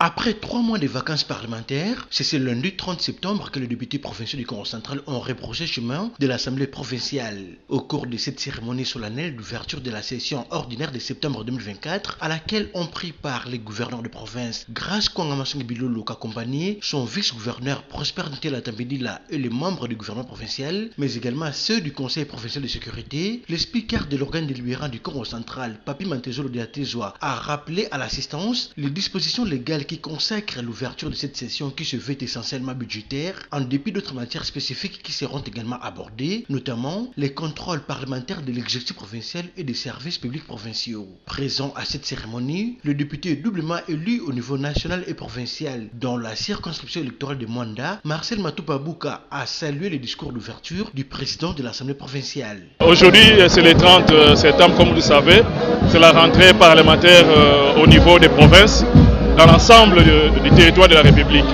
Après 3 mois de vacances parlementaires, c'est ce lundi 30 septembre que les députés provinciaux du Congo central ont rebroussé chemin de l'Assemblée provinciale. Au cours de cette cérémonie solennelle d'ouverture de la session ordinaire de septembre 2024, à laquelle ont pris part les gouverneurs de province, Grace Kwangamasong Bilolo, accompagné son vice-gouverneur Prosper Ntela Tambedila et les membres du gouvernement provincial, mais également ceux du Conseil provincial de sécurité, le speaker de l'organe délibérant du Congo central, Papi Mantezolo de Atezwa, a rappelé à l'assistance les dispositions légales qui consacrent l'ouverture de cette session qui se veut essentiellement budgétaire, en dépit d'autres matières spécifiques qui seront également abordées, notamment les contrôles parlementaires de l'exécutif provincial et des services publics provinciaux. Présent à cette cérémonie, le député doublement élu au niveau national et provincial dans la circonscription électorale de Mwanda, Marcel Matoupa-Bouka, a salué le discours d'ouverture du président de l'Assemblée provinciale. Aujourd'hui, c'est le 30 septembre, comme vous le savez, c'est la rentrée parlementaire au niveau des provinces, dans l'ensemble du territoire de la République.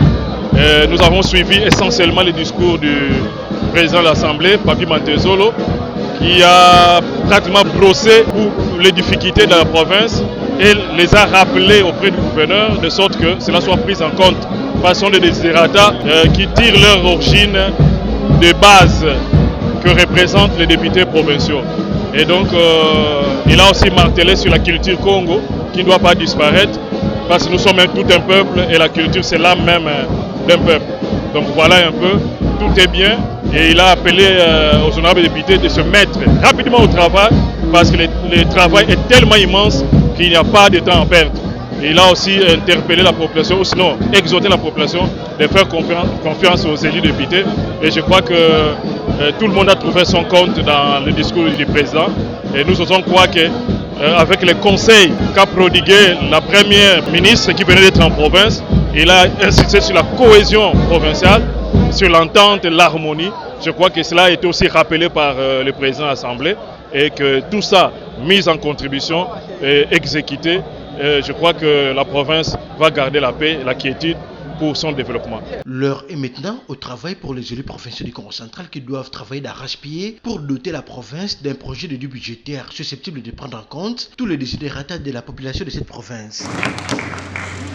Nous avons suivi essentiellement le discours du président de l'Assemblée, Papi Mantezolo, qui a pratiquement brossé les difficultés de la province et les a rappelées auprès du gouverneur, de sorte que cela soit pris en compte. Façon de desiderata qui tirent leur origine de base que représentent les députés provinciaux. Et donc, il a aussi martelé sur la culture Congo, qui ne doit pas disparaître, parce que nous sommes tout un peuple et la culture c'est l'âme même d'un peuple. Donc voilà un peu, tout est bien et il a appelé aux honorables députés de se mettre rapidement au travail parce que le travail est tellement immense qu'il n'y a pas de temps à perdre. Et il a aussi interpellé la population, ou sinon exhorté la population de faire confiance aux élus députés. Et je crois que tout le monde a trouvé son compte dans le discours du président. Et nous osons croire que avec les conseils qu'a prodigué la première ministre qui venait d'être en province, il a insisté sur la cohésion provinciale, sur l'entente, l'harmonie. Je crois que cela a été aussi rappelé par le président de l'Assemblée et que tout ça mis en contribution et exécuté, je crois que la province va garder la paix et la quiétude pour son développement. L'heure est maintenant au travail pour les élus provinciaux du Congo central qui doivent travailler d'arrache-pied pour doter la province d'un projet de budgétaire susceptible de prendre en compte tous les desiderata de la population de cette province.